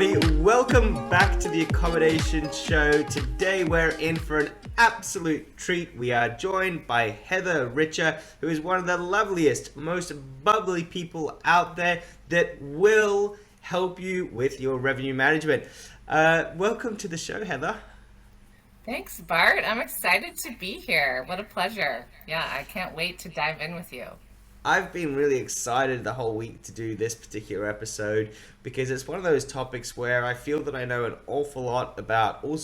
everybody. Welcome back to the Accommodation Show. Today we're in for an absolute treat. We are joined by Heather Richer, who is one of the loveliest, most bubbly people out there that will help you with your revenue management. Welcome to the show, Heather. Thanks, Bart. I'm excited to be here. What a pleasure. Yeah, I can't wait to dive in with you. I've been really excited the whole week to do this particular episode because it's one of those topics where I feel that I know an awful lot about all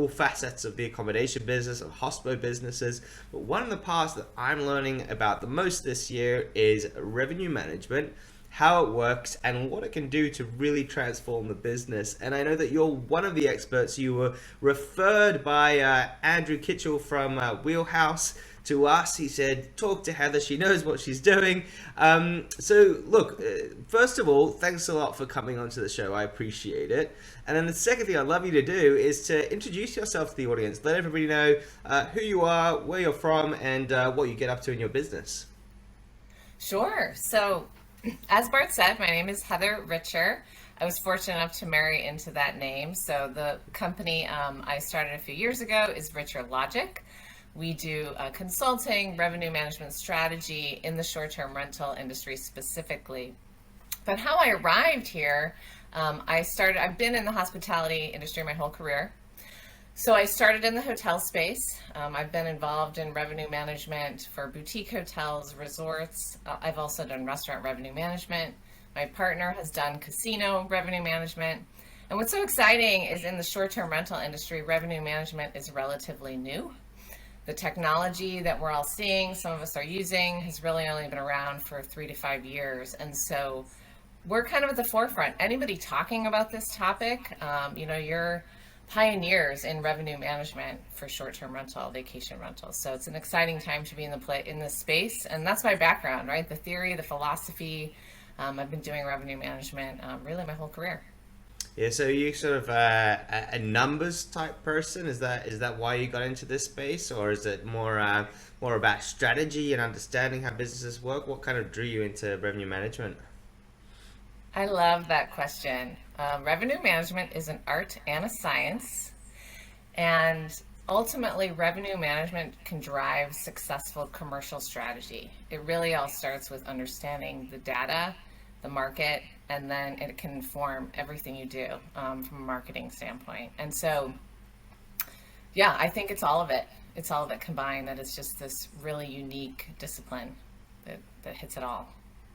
facets of the accommodation business, of hospital businesses. But one of the parts that I'm learning about the most this year is revenue management, how it works, and what it can do to really transform the business. And I know that you're one of the experts. You were referred by Andrew Kitchell from Wheelhouse to us. He said, talk to Heather, she knows what she's doing. So look, first of all, thanks a lot for coming onto the show. I appreciate it. And then the second thing I'd love you to do is to introduce yourself to the audience. Let everybody know who you are, where you're from, and what you get up to in your business. Sure. So as Bart said, my name is Heather Richer. I was fortunate enough to marry into that name. So the company I started a few years ago is Richer Logic. We do consulting, revenue management strategy in the short-term rental industry specifically. But how I arrived here, I've been in the hospitality industry my whole career. So I started in the hotel space. I've been involved in revenue management for boutique hotels, resorts. I've also done restaurant revenue management. My partner has done casino revenue management. And what's so exciting is in the short-term rental industry, revenue management is relatively new. The technology that we're all seeing, some of us are using, has really only been around for 3 to 5 years. And so we're kind of at the forefront. Anybody talking about this topic, you're pioneers in revenue management for short-term rental, vacation rentals. So it's an exciting time to be in this space. And that's my background, right? The theory, the philosophy. I've been doing revenue management really my whole career. Yeah, so you sort of a numbers type person? Is that why you got into this space, or is it more about strategy and understanding how businesses work? What kind of drew you into revenue management? I love that question. Revenue management is an art and a science, and ultimately revenue management can drive successful commercial strategy. It really all starts with understanding the data, the market, and then it can inform everything you do from a marketing standpoint. And so, yeah, I think it's all of it. It's all of it combined, that it's just this really unique discipline that hits it all.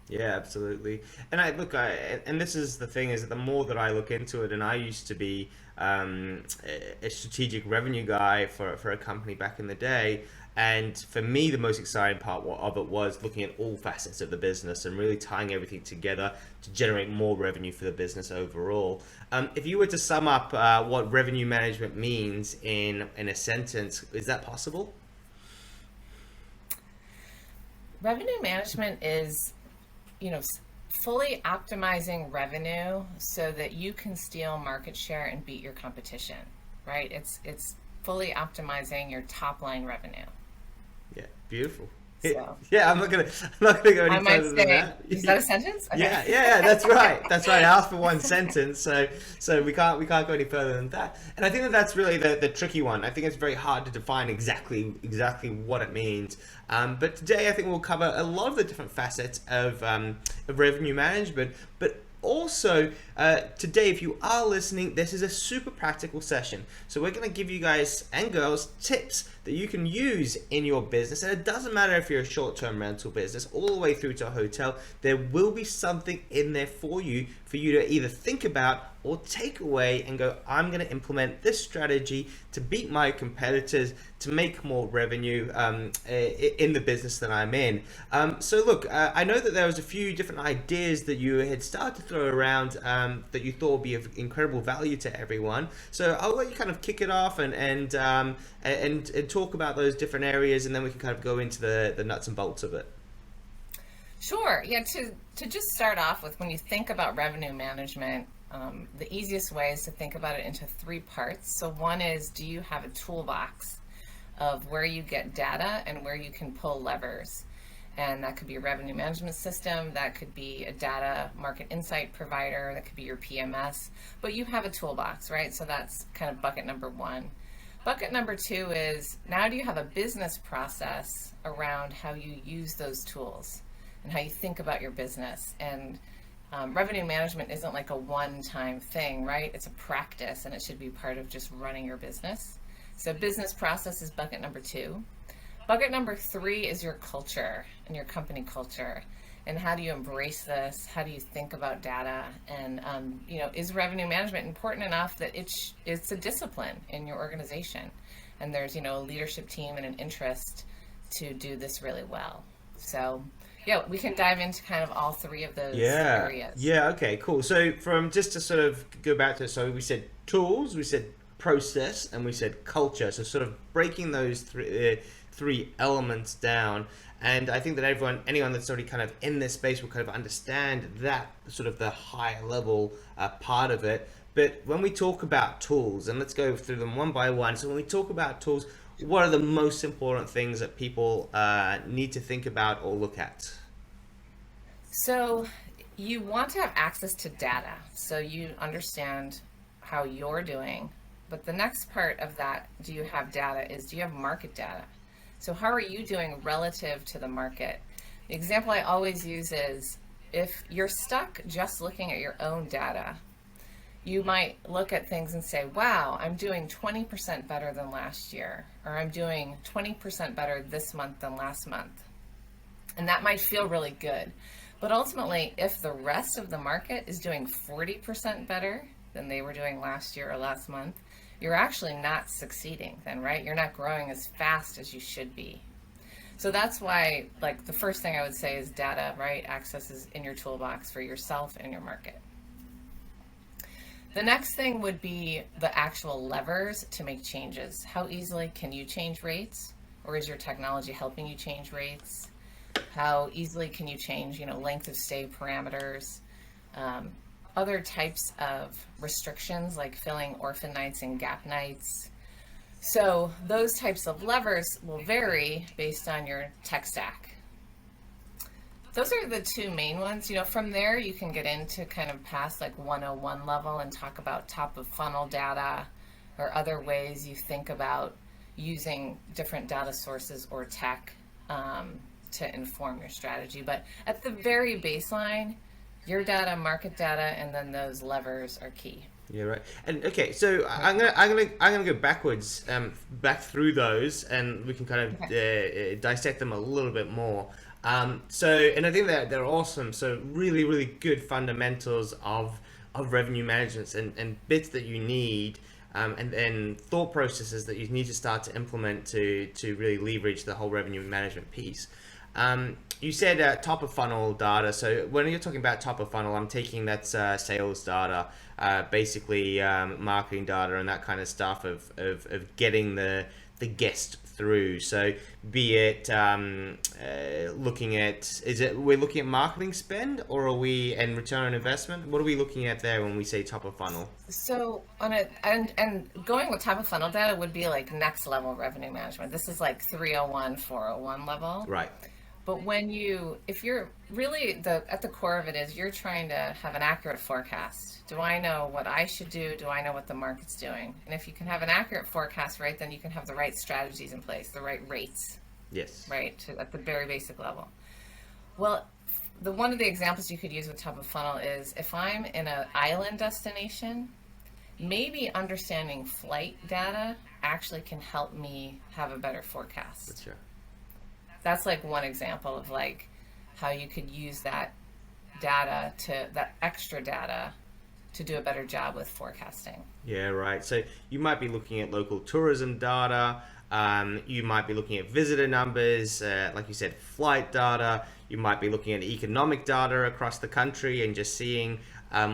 Yeah, absolutely. And this is the thing, is that the more that I look into it, and I used to be a strategic revenue guy for a company back in the day. And for me, the most exciting part of it was looking at all facets of the business and really tying everything together to generate more revenue for the business overall. If you were to sum up what revenue management means in a sentence, is that possible? Revenue management is, fully optimizing revenue so that you can steal market share and beat your competition, right? It's fully optimizing your top line revenue. Yeah, beautiful. So, yeah, I'm not gonna go any further than that. Is that a sentence? Okay. Yeah, that's right. That's right. I asked for one sentence, so we can't go any further than that. And I think that's really the tricky one. I think it's very hard to define exactly what it means. But today I think we'll cover a lot of the different facets of revenue management, but also, today, if you are listening, this is a super practical session. So we're going to give you guys and girls tips that you can use in your business. And it doesn't matter if you're a short-term rental business all the way through to a hotel, there will be something in there for you to either think about or take away and go, I'm going to implement this strategy to beat my competitors, to make more revenue in the business that I'm in. So look, I know that there was a few different ideas that you had started to throw around that you thought would be of incredible value to everyone. So I'll let you kind of kick it off and talk about those different areas, and then we can kind of go into the nuts and bolts of it. Sure. Yeah. To just start off with, when you think about revenue management, the easiest way is to think about it into 3 parts. So one is, do you have a toolbox of where you get data and where you can pull levers? And that could be a revenue management system, that could be a data market insight provider, that could be your PMS, but you have a toolbox, right? So that's kind of bucket number one. Bucket number two is, now do you have a business process around how you use those tools and how you think about your business? And revenue management isn't like a one-time thing, right? It's a practice, and it should be part of just running your business. So business process is bucket number two. Bucket number three is your culture and your company culture. And how do you embrace this? How do you think about data? And, is revenue management important enough that it's a discipline in your organization? And there's, a leadership team and an interest to do this really well. So, yeah, we can dive into kind of all three of those areas. Yeah, okay, cool. So from just to sort of go back to, so we said tools, we said process, and we said culture. So sort of breaking those three elements down. And I think that anyone that's already kind of in this space will kind of understand that sort of the higher level part of it. But when we talk about tools, and let's go through them one by one. So when we talk about tools, what are the most important things that people need to think about or look at? So you want to have access to data so you understand how you're doing. But the next part of that, do you have data, is do you have market data? So how are you doing relative to the market? The example I always use is, if you're stuck just looking at your own data, you might look at things and say, wow, I'm doing 20% better than last year, or I'm doing 20% better this month than last month. And that might feel really good. But ultimately, if the rest of the market is doing 40% better than they were doing last year or last month, you're actually not succeeding then, right? You're not growing as fast as you should be. So that's why, like, the first thing I would say is data, right? Access is in your toolbox for yourself and your market. The next thing would be the actual levers to make changes. How easily can you change rates? Or is your technology helping you change rates? How easily can you change, length of stay parameters? Other types of restrictions, like filling orphan nights and gap nights. So those types of levers will vary based on your tech stack. Those are the two main ones. From there you can get into kind of past like 101 level and talk about top of funnel data or other ways you think about using different data sources or tech to inform your strategy. But at the very baseline, your data, market data, and then those levers are key. Yeah, right. And okay, so I'm gonna go backwards, back through those, and we can kind of dissect them a little bit more. And I think that they're awesome. So really, really good fundamentals of revenue management and bits that you need, and then thought processes that you need to start to implement to really leverage the whole revenue management piece. You said top of funnel data. So when you're talking about top of funnel, I'm taking that's sales data, basically marketing data and that kind of stuff of getting the guest through. So be it looking at, we're looking at marketing spend, or are we and return on investment? What are we looking at there when we say top of funnel? So and going with top of funnel data would be like next level revenue management. This is like 301, 401 level. Right. But if you're really at the core of it is you're trying to have an accurate forecast. Do I know what I should do? Do I know what the market's doing? And if you can have an accurate forecast, right, then you can have the right strategies in place, the right rates. Yes. Right, at the very basic level. Well, one of the examples you could use with top of funnel is if I'm in an island destination, maybe understanding flight data actually can help me have a better forecast. That's right. That's like one example of like how you could use that extra data to do a better job with forecasting. Yeah, right. So you might be looking at local tourism data. You might be looking at visitor numbers, like you said, flight data. You might be looking at economic data across the country and just seeing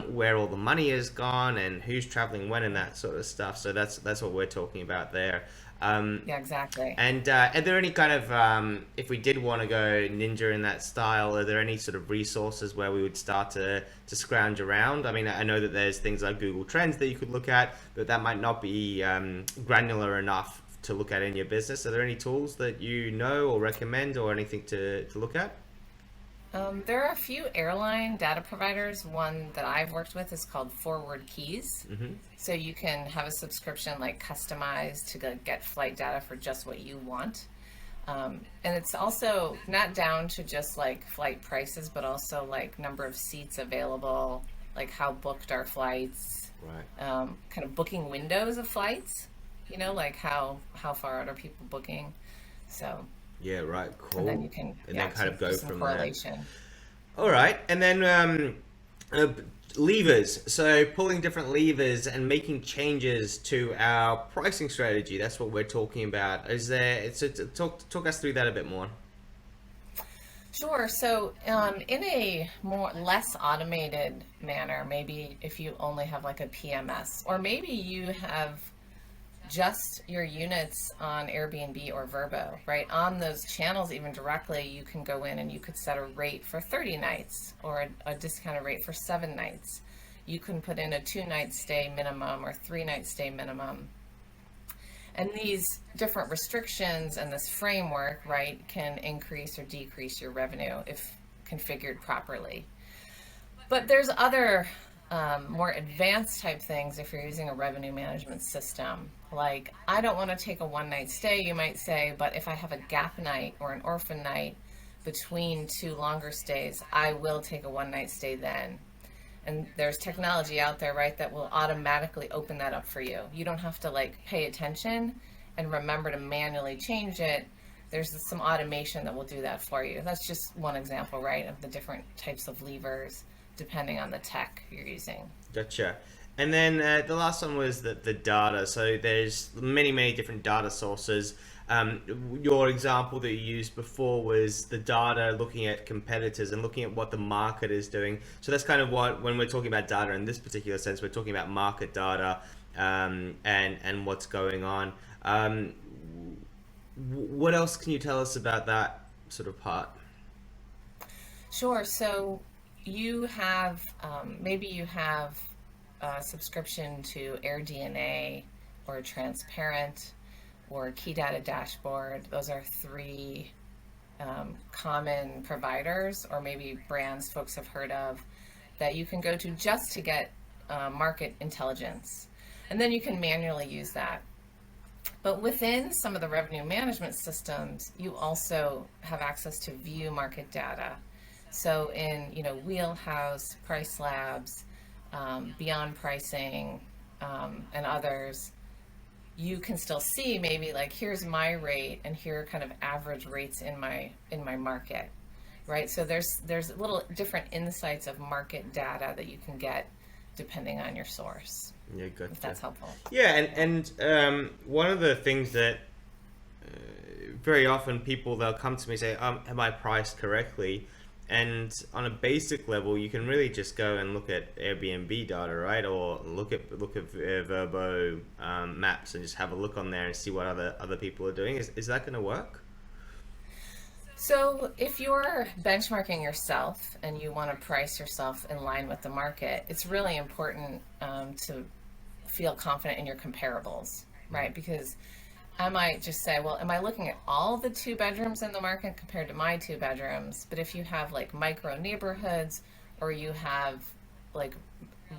where all the money has gone and who's traveling when and that sort of stuff. So that's what we're talking about there. Yeah, exactly. And are there any kind of, if we did want to go ninja in that style, are there any sort of resources where we would start to scrounge around? I mean, I know that there's things like Google Trends that you could look at, but that might not be granular enough to look at in your business? Are there any tools that you know or recommend or anything to look at? There are a few airline data providers. One that I've worked with is called Forward Keys. So you can have a subscription like customized to get flight data for just what you want. And it's also not down to just like flight prices, but also like number of seats available, like how booked are flights, Right. kind of booking windows of flights, like how far out are people booking. So Yeah, right. Cool. and then you can then kind of go do some from correlation. there. All right. And then levers. So pulling different levers and making changes to our pricing strategy. That's what we're talking about. Is there? Talk us through that a bit more. Sure. So, in a less automated manner, maybe if you only have like a PMS, or maybe you have just your units on Airbnb or Vrbo, right? On those channels, even directly, you can go in and you could set a rate for 30 nights or a discounted rate for 7 nights. You can put in a 2-night stay minimum or 3-night stay minimum. And these different restrictions and this framework, right, can increase or decrease your revenue if configured properly. But there's other more advanced type things if you're using a revenue management system. Like, I don't want to take a 1-night stay, you might say, but if I have a gap night or an orphan night between 2 longer stays, I will take a 1-night stay then. And there's technology out there, right, that will automatically open that up for you. You don't have to like pay attention and remember to manually change it. There's some automation that will do that for you. That's just one example, right, of the different types of levers depending on the tech you're using. Gotcha. And then the last one was the data. So there's many different data sources. Your example that you used before was the data looking at competitors and looking at what the market is doing. So that's kind of what, when we're talking about data in this particular sense, we're talking about market data and what's going on. What else can you tell us about that sort of part? Sure. So you have, maybe you have a subscription to AirDNA or Transparent or Key Data Dashboard. Those are 3 common providers or maybe brands folks have heard of that you can go to just to get market intelligence. And then you can manually use that. But within some of the revenue management systems, you also have access to view market data. So in, Wheelhouse, Price Labs, Beyond Pricing, and others, you can still see maybe like, here's my rate and here are kind of average rates in my market, right? So there's little different insights of market data that you can get depending on your source. Yeah, good. If that's helpful. Yeah, and one of the things that very often they'll come to me and say, am I priced correctly? And on a basic level, you can really just go and look at Airbnb data, right? Or look at Vrbo maps and just have a look on there and see what other people are doing. Is that going to work? So if you're benchmarking yourself and you want to price yourself in line with the market, it's really important to feel confident in your comparables, right? Because I might just say, well, am I looking at all the 2 bedrooms in the market compared to my 2 bedrooms? But if you have like micro neighborhoods or you have like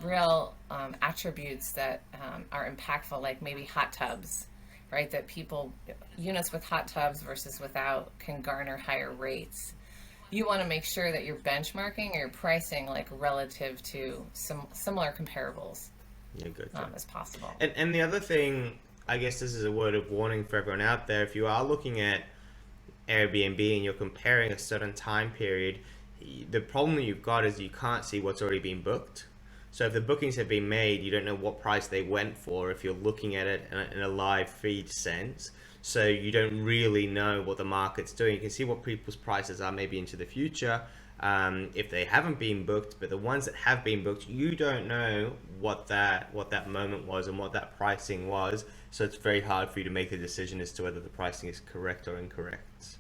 real attributes that are impactful, like maybe hot tubs, right? That units with hot tubs versus without can garner higher rates. You want to make sure that you're benchmarking or you're pricing like relative to some similar comparables as possible. And the other thing, I guess this is a word of warning for everyone out there. If you are looking at Airbnb and you're comparing a certain time period, the problem that you've got is you can't see what's already been booked. So if the bookings have been made, you don't know what price they went for if you're looking at it in a live feed sense. So you don't really know what the market's doing. You can see what people's prices are maybe into the future if they haven't been booked, but the ones that have been booked, you don't know what that moment was and what that pricing was. So it's very hard for you to make a decision as to whether the pricing is correct or incorrect.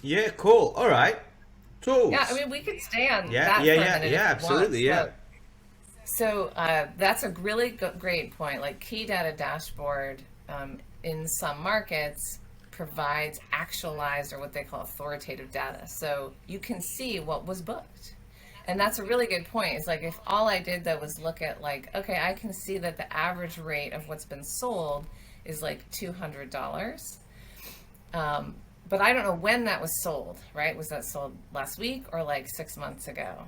Yeah, cool. All right. Tools. Yeah, I mean, we could stay on that for a minute. Yeah, absolutely. Want, so that's a really great point. Like Key Data Dashboard in some markets provides actualized or what they call authoritative data. So you can see what was booked. And that's a really good point. It's like if all I did though was look at like, okay, I can see that the average rate of what's been sold is like $200. But I don't know when that was sold, right? Was that sold last week or like 6 months ago?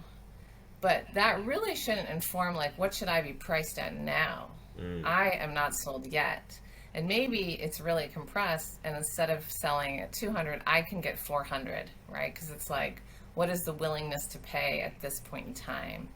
But that really shouldn't inform like, what should I be priced at now? I am not sold yet. And maybe it's really compressed, and instead of selling at 200, I can get 400, right? Because it's like, what is the willingness to pay at this point in time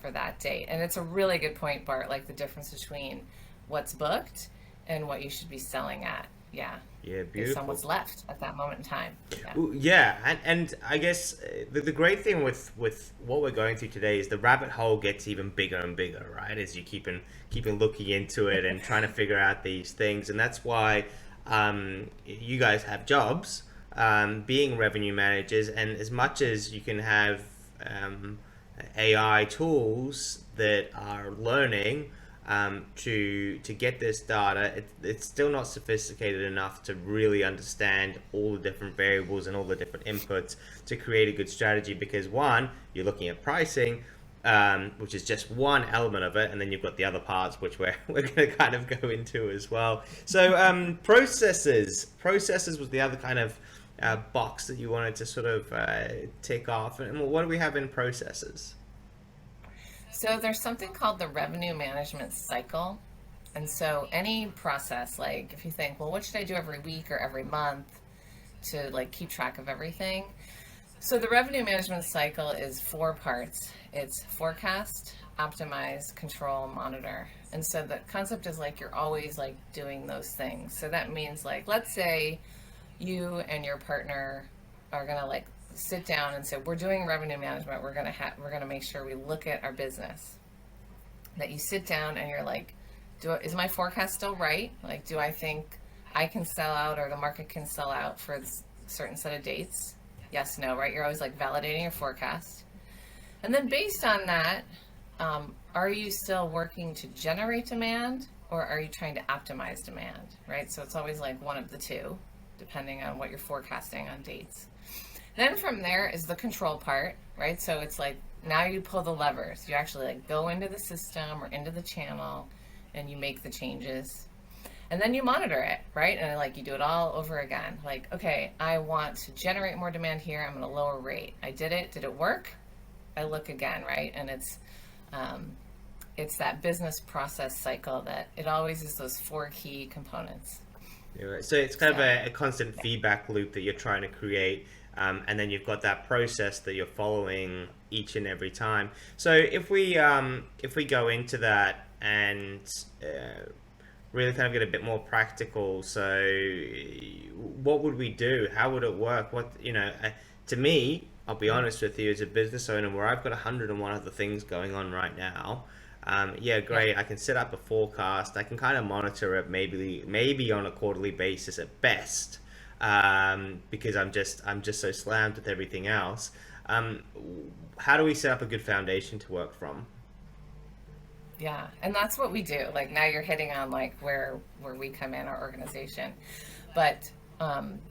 for that date? And it's a really good point, Bart, like the difference between what's booked and what you should be selling at. Yeah. Yeah, Based beautiful. on what's left at that moment in time. Yeah. Ooh, yeah, and I guess the great thing with what we're going through today is the rabbit hole gets even bigger and bigger, right? As you keeping looking into it and trying to figure out these things, and that's why you guys have jobs, being revenue managers, and as much as you can have AI tools that are learning to get this data, it's still not sophisticated enough to really understand all the different variables and all the different inputs to create a good strategy. Because one, you're looking at pricing, which is just one element of it, and then you've got the other parts which we're going to kind of go into as well. So processes was the other kind of box that you wanted to sort of tick off. And what do we have in processes? So there's something called the revenue management cycle. And so any process, like if you think, well, what should I do every week or every month to like keep track of everything? So the revenue management cycle is 4 parts. It's forecast, optimize, control, monitor. And so the concept is like you're always like doing those things. So that means like, let's say you and your partner are going to like sit down and say, we're doing revenue management. We're going to make sure we look at our business. That you sit down and you're like, is my forecast still right? Like, do I think I can sell out or the market can sell out for a certain set of dates? Yes, no, right? You're always like validating your forecast. And then based on that, are you still working to generate demand or are you trying to optimize demand, right? So it's always like one of the two, depending on what you're forecasting on dates. Then from there is the control part, right? So it's like now you pull the levers. You actually like go into the system or into the channel and you make the changes. And then you monitor it, right? And like you do it all over again. Like, okay, I want to generate more demand here. I'm going to lower rate. I did it. Did it work? I look again, right? And it's that business process cycle that it always is those 4 key components. Yeah, right. So it's kind of a constant feedback loop that you're trying to create. And then you've got that process that you're following each and every time. So if we go into that and really kind of get a bit more practical, so what would we do? How would it work? To me, I'll be honest with you, as a business owner where I've got 101 other things going on right now. Yeah, great. I can set up a forecast. I can kind of monitor it maybe on a quarterly basis at best. Because I'm just so slammed with everything else. How do we set up a good foundation to work from? Yeah, and that's what we do. Like now you're hitting on like where we come in our organization. But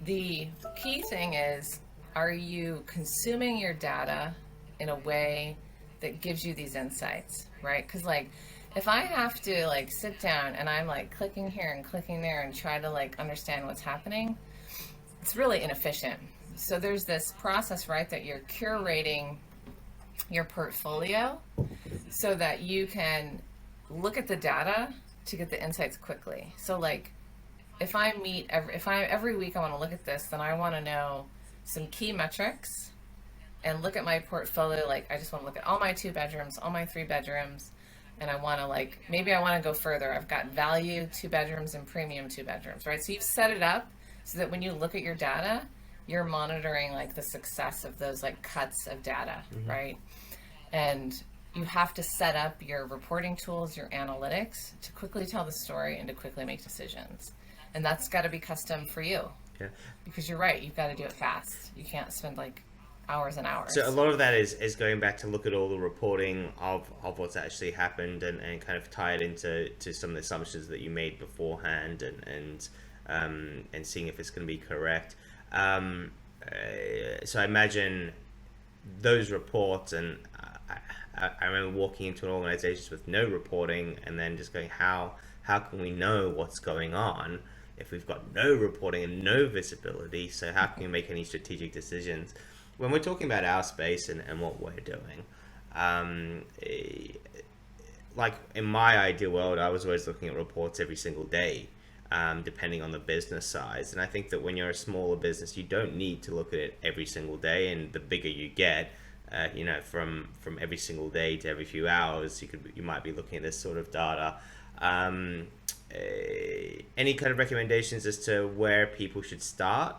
the key thing is, are you consuming your data in a way that gives you these insights, right? Because like if I have to like sit down and I'm like clicking here and clicking there and try to like understand what's happening, it's really inefficient. So there's this process, right, that you're curating your portfolio so that you can look at the data to get the insights quickly. So like if every week I want to look at this, then I want to know some key metrics and look at my portfolio. Like I just want to look at all my 2 bedrooms, all my 3 bedrooms, and I want to like, maybe I want to go further. I've got value 2 bedrooms and premium 2 bedrooms, right? So you've set it up so that when you look at your data, you're monitoring like the success of those like cuts of data, right? And you have to set up your reporting tools, your analytics to quickly tell the story and to quickly make decisions. And that's got to be custom for you. Yeah. Because you're right, you've got to do it fast. You can't spend like hours and hours. So a lot of that is going back to look at all the reporting of what's actually happened, and kind of tie it into some of the assumptions that you made beforehand, and seeing if it's going to be correct. So I imagine those reports, and I remember walking into an organization with no reporting and then just going, how can we know what's going on if we've got no reporting and no visibility? So how can we make any strategic decisions? When we're talking about our space and what we're doing, like in my ideal world, I was always looking at reports every single day, depending on the business size. And I think that when you're a smaller business, you don't need to look at it every single day. And the bigger you get, from every single day to every few hours, you might be looking at this sort of data. Any kind of recommendations as to where people should start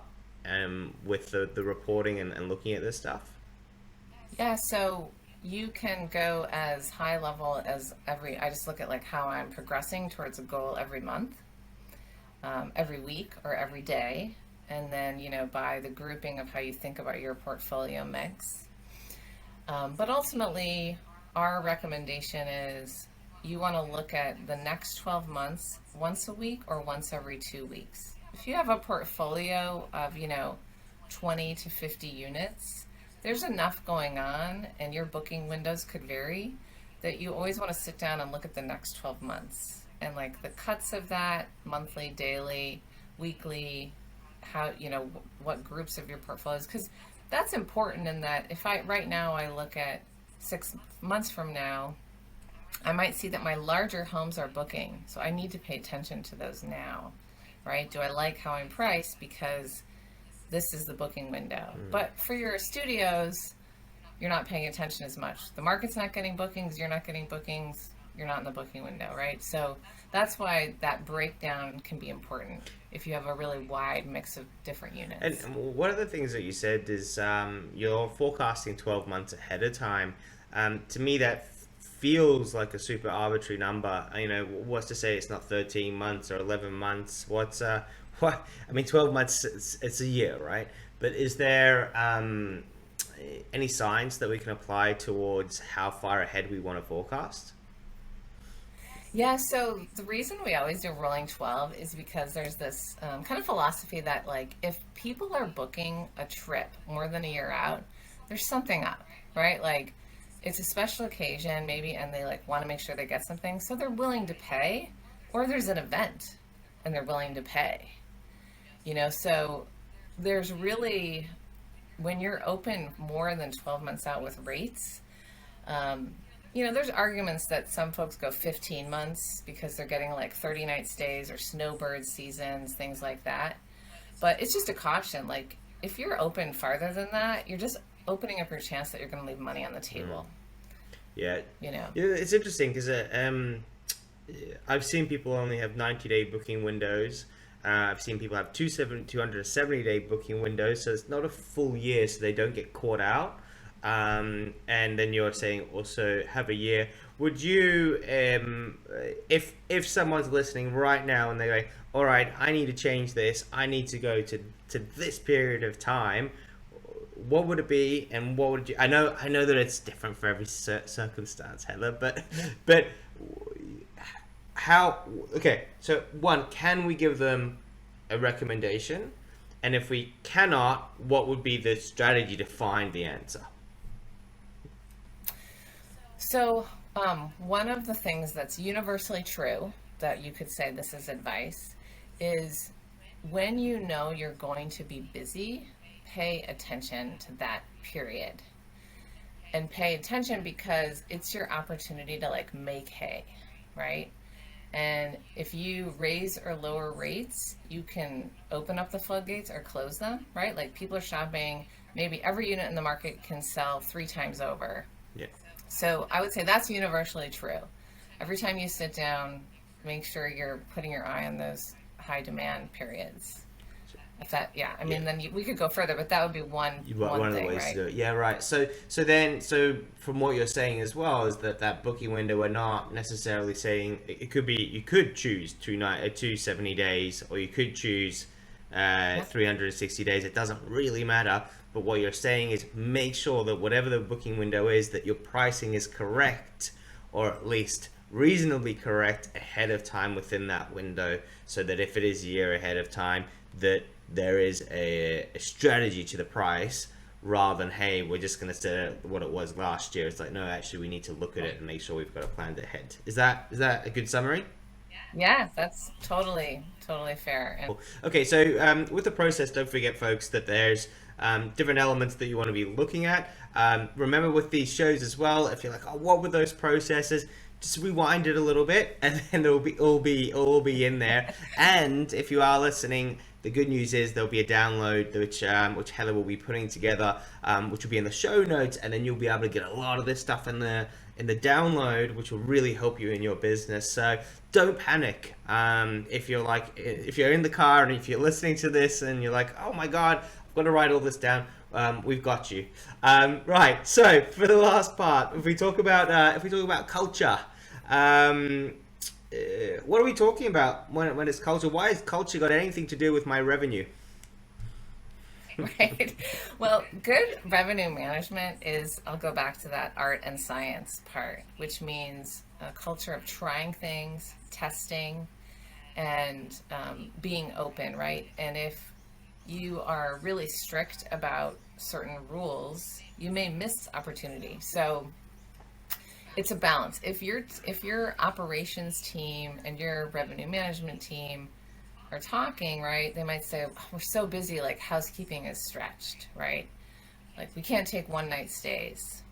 with the reporting and looking at this stuff? Yeah, so you can go as high level as I just look at like how I'm progressing towards a goal every month, every week, or every day. And then, by the grouping of how you think about your portfolio mix. But ultimately, our recommendation is you want to look at the next 12 months once a week or once every 2 weeks. If you have a portfolio of, 20 to 50 units, there's enough going on, and your booking windows could vary, that you always want to sit down and look at the next 12 months. And like the cuts of that, monthly, daily, weekly, how, what groups of your portfolios, because that's important in that if right now I look at 6 months from now, I might see that my larger homes are booking. So I need to pay attention to those now, right? Do I like how I'm priced because this is the booking window? But for your studios, you're not paying attention as much. The market's not getting bookings, you're not getting bookings, you're not in the booking window, right? So that's why that breakdown can be important if you have a really wide mix of different units. And one of the things that you said is you're forecasting 12 months ahead of time. To me, that feels like a super arbitrary number. What's to say it's not 13 months or 11 months? What? I mean, 12 months, it's a year, right? But is there any signs that we can apply towards how far ahead we want to forecast? Yeah, so the reason we always do rolling 12 is because there's this kind of philosophy that, like, if people are booking a trip more than a year out, there's something up, right? Like, it's a special occasion maybe, and they like want to make sure they get something, so they're willing to pay, or there's an event and they're willing to pay. So there's really, when you're open more than 12 months out with rates, there's arguments that some folks go 15 months because they're getting like 30-night stays or snowbird seasons, things like that. But it's just a caution. Like, if you're open farther than that, you're just opening up your chance that you're going to leave money on the table. Yeah. It's interesting because I've seen people only have 90-day booking windows. I've seen people have 270-day booking windows, so it's not a full year, so they don't get caught out. And then you're saying also have a year. Would you, if someone's listening right now and they're going, all right, I need to change this, I need to go to this period of time, what would it be, and what would you? I know that it's different for every circumstance, Heather, but how? Okay, so one, can we give them a recommendation? And if we cannot, what would be the strategy to find the answer? So one of the things that's universally true that you could say this is advice is when you know you're going to be busy, pay attention to that period. And pay attention because it's your opportunity to like make hay, right? And if you raise or lower rates, you can open up the floodgates or close them, right? Like, people are shopping, maybe every unit in the market can sell 3 times over. Yeah. So I would say that's universally true. Every time you sit down, make sure you're putting your eye on those high demand periods. If that, then we could go further, but that would be one of the thing, ways right? to do it. Yeah, right. So from what you're saying as well is that booking window, we're not necessarily saying it could be, you could choose 270 days, or you could choose 360 days. It doesn't really matter. but what you're saying is make sure that whatever the booking window is, that your pricing is correct, or at least reasonably correct ahead of time within that window, so that if it is a year ahead of time, that there is a strategy to the price, rather than, hey, we're just going to set it what it was last year. It's like, no, actually we need to look at it and make sure we've got a plan ahead. Is that a good summary? Yeah, that's totally fair. And Okay, so with the process, don't forget, folks, that there's different elements that you want to be looking at. Remember with these shows as well, if you're like, oh, what were those processes? Just rewind it a little bit, and then it'll all be in there. And if you are listening, the good news is there'll be a download which Heather will be putting together, which will be in the show notes, and then you'll be able to get a lot of this stuff in the download, which will really help you in your business. So don't panic. If you're in the car and if you're listening to this and you're like, oh my God, I've got to write all this down. We've got you. Right. So for the last part, if we talk about culture, what are we talking about when it's culture? Why has culture got anything to do with my revenue? right. Well, good revenue management is, I'll go back to that art and science part, which means a culture of trying things, testing, and being open, right? And if you are really strict about certain rules, you may miss opportunity. So it's a balance. If your operations team and your revenue management team are talking, right, they might say, oh, we're so busy, like housekeeping is stretched, right? Like we can't take one night stays.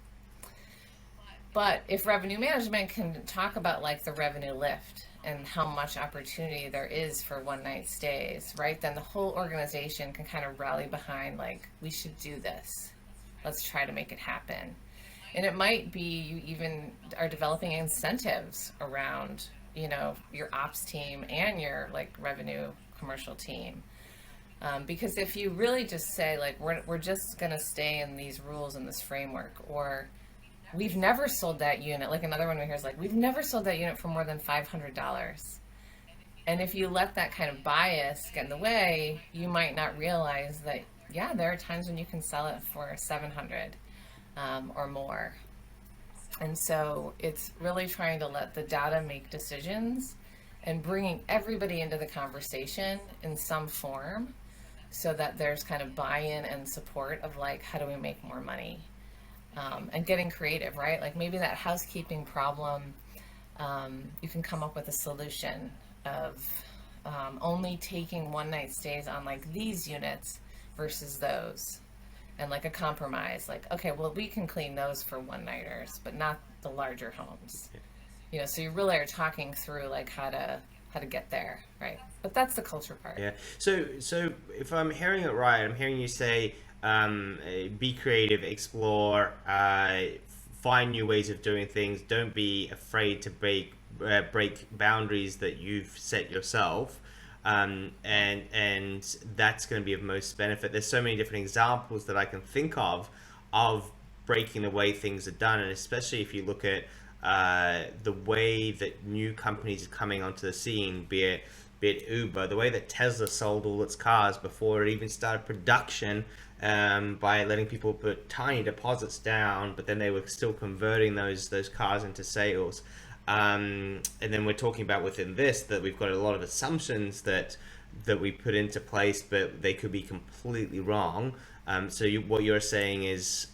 But if revenue management can talk about like the revenue lift and how much opportunity there is for one night stays, right, then the whole organization can kind of rally behind like, we should do this. Let's try to make it happen. And it might be you even are developing incentives around, your ops team and your like revenue commercial team. Because if you really just say like, we're just going to stay in these rules and this framework, or we've never sold that unit, like another one we hear is like, we've never sold that unit for more than $500. And if you let that kind of bias get in the way, you might not realize that, yeah, there are times when you can sell it for 700 or more. And so it's really trying to let the data make decisions and bringing everybody into the conversation in some form so that there's kind of buy-in and support of like, how do we make more money? And getting creative, right? Like maybe that housekeeping problem, you can come up with a solution of only taking one night stays on like these units versus those. And like a compromise, like, okay, well, we can clean those for one nighters, but not the larger homes. So you really are talking through like how to get there, right? But that's the culture part. Yeah. So if I'm hearing it right, I'm hearing you say, be creative, explore, find new ways of doing things. Don't be afraid to break boundaries that you've set yourself. And that's going to be of most benefit. There's so many different examples that I can think of breaking the way things are done, and especially if you look at the way that new companies are coming onto the scene, be it Uber, the way that Tesla sold all its cars before it even started production, by letting people put tiny deposits down, but then they were still converting those cars into sales. And then we're talking about within this that we've got a lot of assumptions that we put into place, but they could be completely wrong. So what you're saying is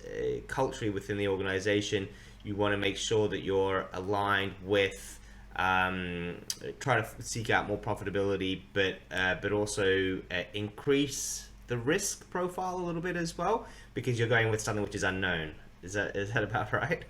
culturally within the organization, you want to make sure that you're aligned with trying to seek out more profitability, but also increase the risk profile a little bit as well, because you're going with something which is unknown. Is that about right?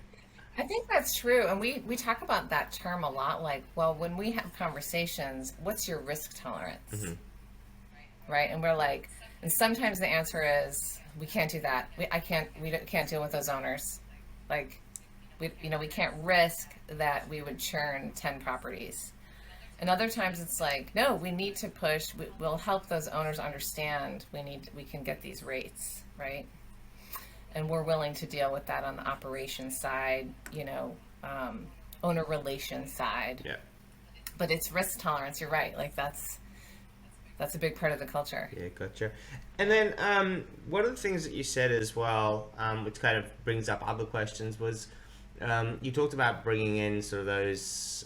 I think that's true. And we talk about that term a lot, like, well, when we have conversations, what's your risk tolerance? Mm-hmm. Right? And we're like, and sometimes the answer is, we can't do that. We can't deal with those owners. Like, we can't risk that we would churn 10 properties. And other times it's like, no, we need to push. We'll help those owners understand we can get these rates, right? And we're willing to deal with that on the operations side, owner relations side. Yeah. But it's risk tolerance. You're right. Like that's a big part of the culture. Yeah, gotcha. And then one of the things that you said as well, which kind of brings up other questions, was you talked about bringing in sort of those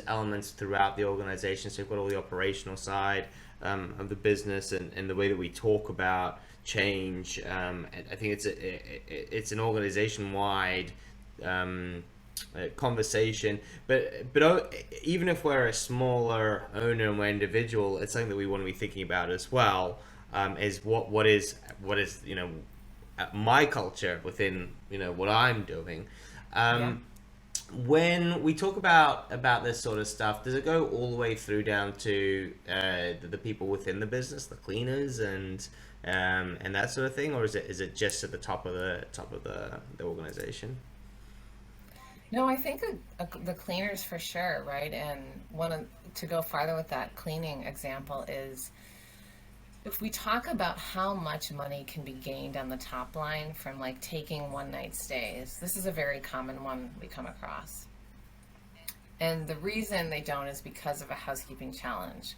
elements throughout the organization. So you've got all the operational side of the business and the way that we talk about change. I think it's an organization-wide conversation, but even if we're a smaller owner and we're individual, it's something that we want to be thinking about as well. Is what is my culture within what I'm doing. When we talk about this sort of stuff, does it go all the way through down to the people within the business, the cleaners and that sort of thing, or is it just at the top of the organization? No, I think the cleaners for sure, right? And to go farther with that cleaning example is, if we talk about how much money can be gained on the top line from like taking one night stays, this is a very common one we come across. And the reason they don't is because of a housekeeping challenge.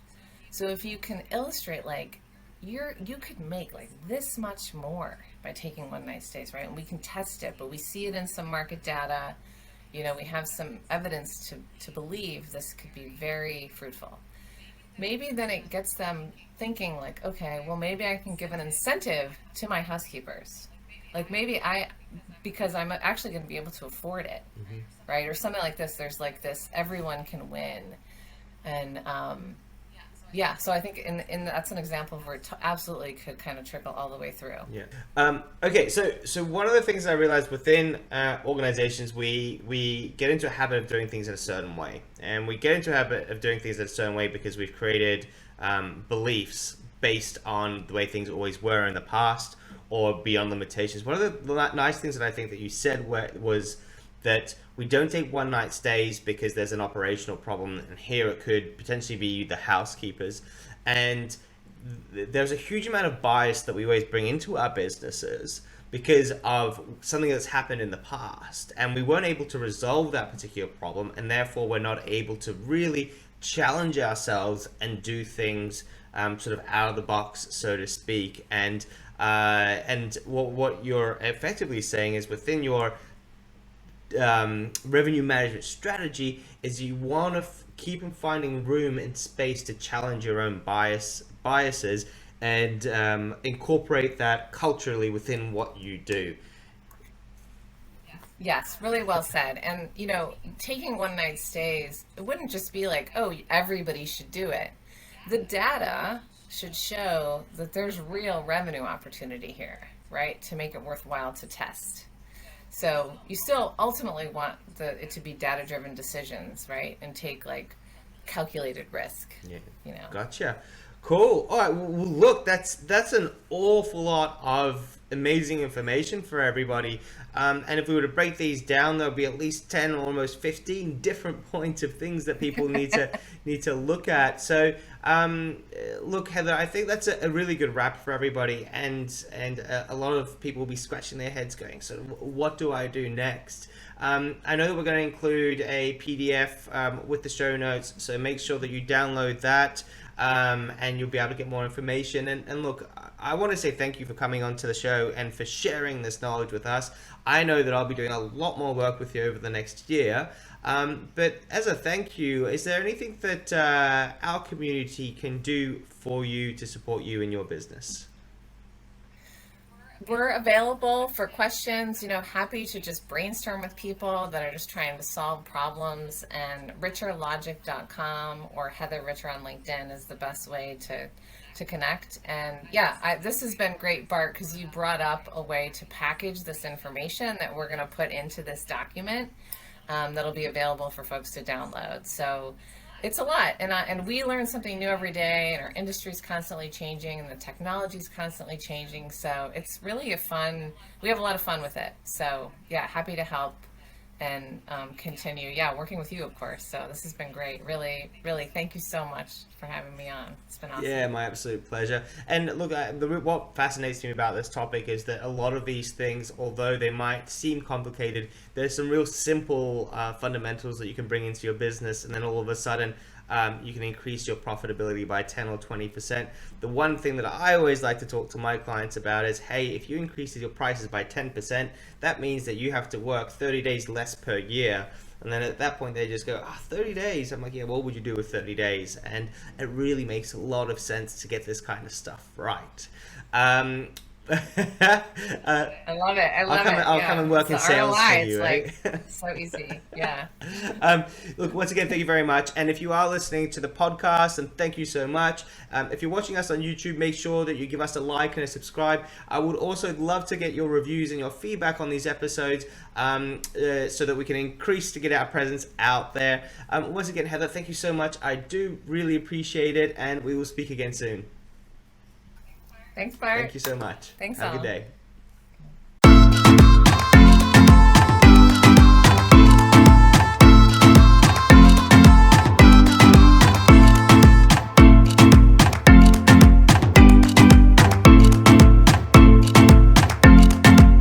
So if you can illustrate like you could make like this much more by taking one night stays, right? And we can test it, but we see it in some market data. We have some evidence to believe this could be very fruitful. Maybe then it gets them thinking like, okay, well, maybe I can give an incentive to my housekeepers. Like maybe because I'm actually going to be able to afford it, right? Or something like this. There's like this, everyone can win. And so I think in that's an example of where it absolutely could kind of trickle all the way through. Yeah. Okay. So one of the things I realized within organizations, we get into a habit of doing things in a certain way, and we get into a habit of doing things in a certain way because we've created beliefs based on the way things always were in the past or beyond limitations. One of the nice things that I think that you said was that we don't take one night stays because there's an operational problem, and here it could potentially be the housekeepers. And there's a huge amount of bias that we always bring into our businesses because of something that's happened in the past, and we weren't able to resolve that particular problem, and therefore we're not able to really challenge ourselves and do things sort of out of the box, so to speak. And what you're effectively saying is, within your revenue management strategy, is you want to keep on finding room and space to challenge your own biases and incorporate that culturally within what you do. Yes, really well said. And taking one night stays, it wouldn't just be like, oh, everybody should do it. The data should show that there's real revenue opportunity here, right, to make it worthwhile to test. So you still ultimately want it to be data-driven decisions, right, and take like calculated risk. Yeah. Gotcha. Cool. All right. Well, look, that's an awful lot of amazing information for everybody. And if we were to break these down, there'll be at least 10 or almost 15 different points of things that people need to look at. So, look, Heather, I think that's a really good wrap for everybody. And a lot of people will be scratching their heads going, so what do I do next? I know that we're going to include a PDF with the show notes, so make sure that you download that. And you'll be able to get more information. And look, I want to say thank you for coming onto the show and for sharing this knowledge with us. I know that I'll be doing a lot more work with you over the next year. But as a thank you, is there anything that our community can do for you to support you in your business? We're available for questions, happy to just brainstorm with people that are just trying to solve problems. And richerlogic.com or Heather Richer on LinkedIn is the best way to connect. And this has been great, Bart, because you brought up a way to package this information that we're going to put into this document that'll be available for folks to download. So it's a lot, and we learn something new every day, and our industry is constantly changing, and the technology is constantly changing. So it's really we have a lot of fun with it. So happy to help and continue, working with you, of course. So this has been great. Really, really, thank you so much for having me on. It's been awesome. Yeah, my absolute pleasure. And look, what fascinates me about this topic is that a lot of these things, although they might seem complicated, there's some real simple fundamentals that you can bring into your business, and then all of a sudden you can increase your profitability by 10 or 20%. The one thing that I always like to talk to my clients about is, hey, if you increase your prices by 10%, that means that you have to work 30 days less per year. And then at that point, they just go, 30 days. I'm like, yeah, what would you do with 30 days? And it really makes a lot of sense to get this kind of stuff right. I love it. I'll come and work in sales ROI, for you, right? It's so easy. Yeah. Look, once again, thank you very much. And if you are listening to the podcast, and thank you so much. If you're watching us on YouTube, make sure that you give us a like and a subscribe. I would also love to get your reviews and your feedback on these episodes, so that we can increase to get our presence out there. Once again, Heather, thank you so much. I do really appreciate it, and we will speak again soon. Thanks, Bart. Thank you so much. Thanks, Have a all. good day.